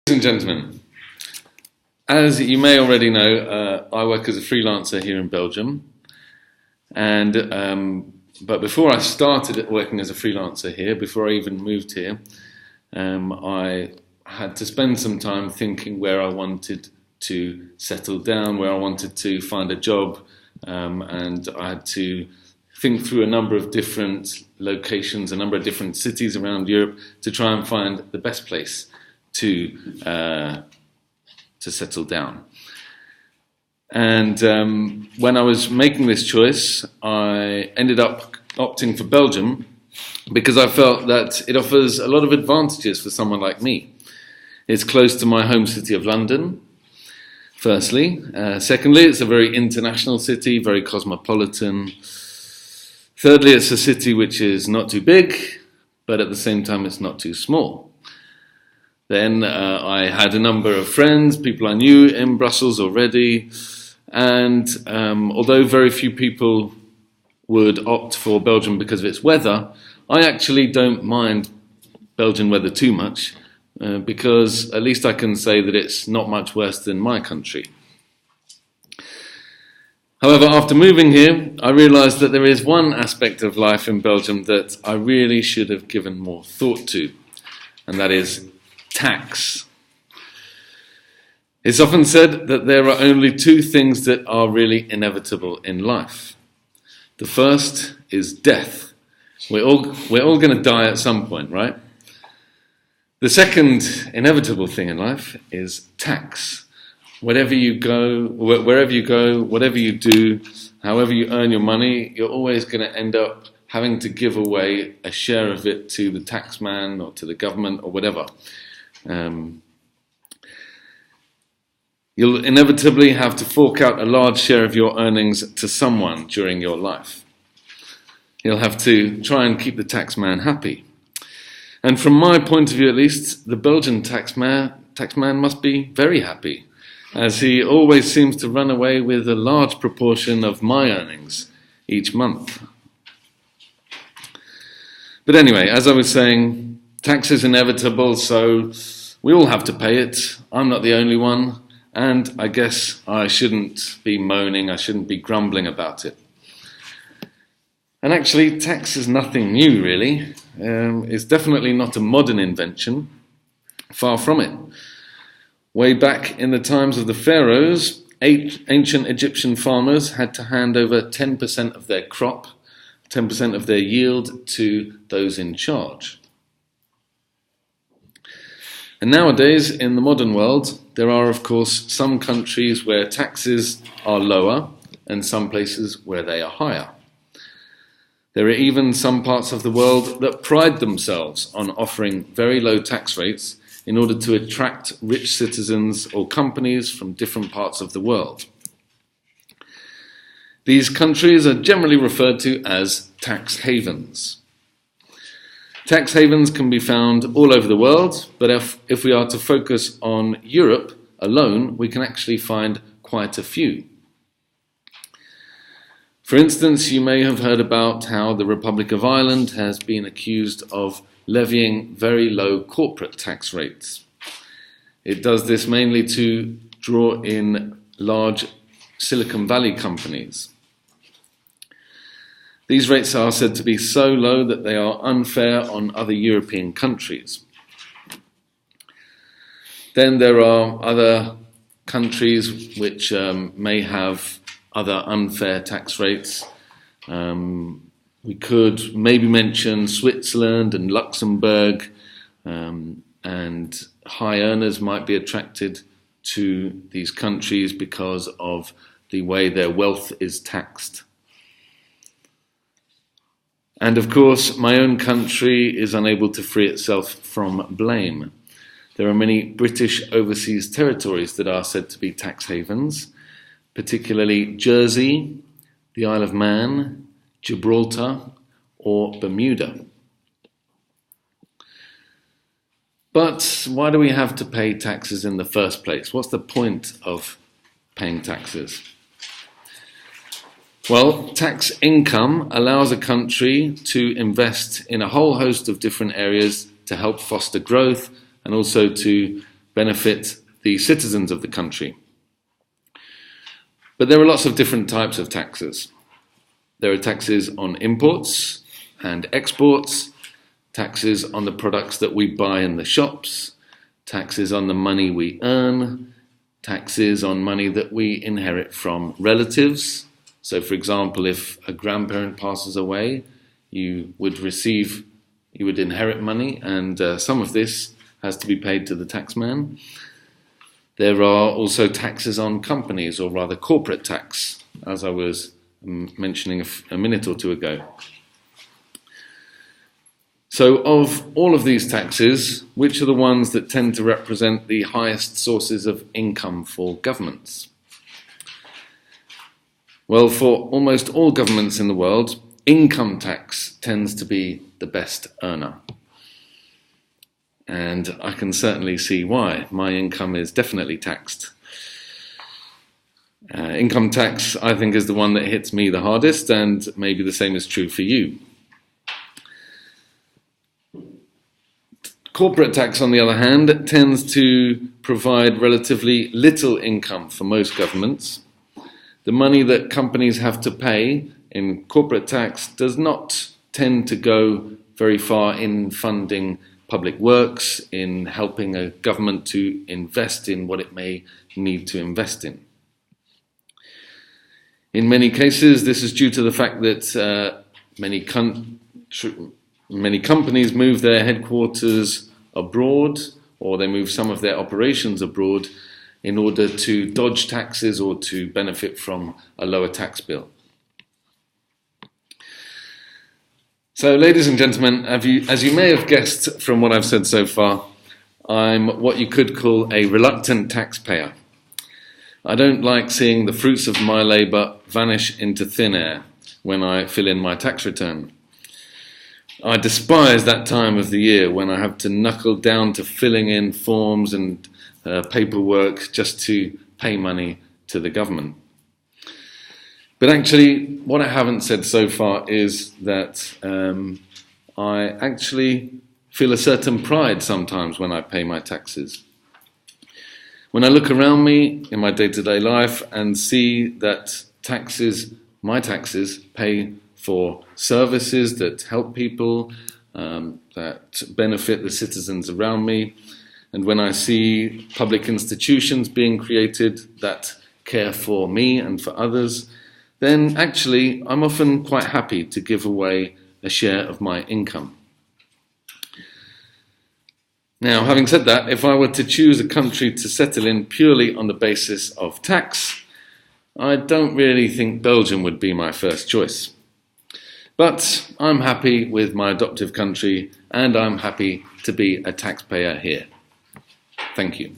Ladies and gentlemen, as you may already know, I work as a freelancer here in Belgium, but before I started working as a freelancer here, before I even moved here, I had to spend some time thinking where I wanted to settle down, where I wanted to find a job, and I had to think through a number of different locations, a number of different cities around Europe to try and find the best place to settle down. And when I was making this choice, I ended up opting for Belgium because I felt that it offers a lot of advantages for someone like me. It's close to my home city of London, firstly. Secondly, it's a very international city, very cosmopolitan. Thirdly, it's a city which is not too big, but at the same time it's not too small. Then I had a number of friends, people I knew in Brussels already, and although very few people would opt for Belgium because of its weather, I actually don't mind Belgian weather too much, because at least I can say that it's not much worse than my country. However, after moving here, I realised that there is one aspect of life in Belgium that I really should have given more thought to, and that is tax. It's often said that there are only two things that are really inevitable in life. The first is death. We're all going to die at some point, right? The second inevitable thing in life is tax. Wherever you go, whatever you do, however you earn your money, you're always going to end up having to give away a share of it to the taxman or to the government or whatever. You'll inevitably have to fork out a large share of your earnings to someone during your life. You'll have to try and keep the taxman happy. And from my point of view at least, the Belgian taxman must be very happy, as he always seems to run away with a large proportion of my earnings each month. But anyway, as I was saying, tax is inevitable, so we all have to pay it. I'm not the only one, and I guess I shouldn't be moaning, I shouldn't be grumbling about it. And actually, tax is nothing new, really. It's definitely not a modern invention, far from it. Way back in the times of the pharaohs, ancient Egyptian farmers had to hand over 10% of their crop, 10% of their yield to those in charge. And nowadays, in the modern world, there are, of course, some countries where taxes are lower and some places where they are higher. There are even some parts of the world that pride themselves on offering very low tax rates in order to attract rich citizens or companies from different parts of the world. These countries are generally referred to as tax havens. Tax havens can be found all over the world, but if we are to focus on Europe alone, we can actually find quite a few. For instance, you may have heard about how the Republic of Ireland has been accused of levying very low corporate tax rates. It does this mainly to draw in large Silicon Valley companies. These rates are said to be so low that they are unfair on other European countries. Then there are other countries which may have other unfair tax rates. We could maybe mention Switzerland and Luxembourg, and high earners might be attracted to these countries because of the way their wealth is taxed. And of course, my own country is unable to free itself from blame. There are many British overseas territories that are said to be tax havens, particularly Jersey, the Isle of Man, Gibraltar, or Bermuda. But why do we have to pay taxes in the first place? What's the point of paying taxes? Well, tax income allows a country to invest in a whole host of different areas to help foster growth and also to benefit the citizens of the country. But there are lots of different types of taxes. There are taxes on imports and exports, taxes on the products that we buy in the shops, taxes on the money we earn, taxes on money that we inherit from relatives. So, for example, if a grandparent passes away, you would inherit money, and some of this has to be paid to the taxman. There are also taxes on companies, or rather corporate tax, as I was mentioning a minute or two ago. So of all of these taxes, which are the ones that tend to represent the highest sources of income for governments? Well, for almost all governments in the world, income tax tends to be the best earner. And I can certainly see why. My income is definitely taxed. Income tax, I think, is the one that hits me the hardest, and maybe the same is true for you. Corporate tax, on the other hand, tends to provide relatively little income for most governments. The money that companies have to pay in corporate tax does not tend to go very far in funding public works, in helping a government to invest in what it may need to invest in. In many cases, this is due to the fact that many companies move their headquarters abroad, or they move some of their operations abroad in order to dodge taxes or to benefit from a lower tax bill. So, ladies and gentlemen, as you may have guessed from what I've said so far, I'm what you could call a reluctant taxpayer. I don't like seeing the fruits of my labour vanish into thin air when I fill in my tax return. I despise that time of the year when I have to knuckle down to filling in forms and paperwork just to pay money to the government. But actually, what I haven't said so far is that I actually feel a certain pride sometimes when I pay my taxes. When I look around me in my day-to-day life and see that my taxes pay for services that help people, that benefit the citizens around me, and when I see public institutions being created that care for me and for others, then actually I'm often quite happy to give away a share of my income. Now, having said that, if I were to choose a country to settle in purely on the basis of tax, I don't really think Belgium would be my first choice. But I'm happy with my adoptive country, and I'm happy to be a taxpayer here. Thank you.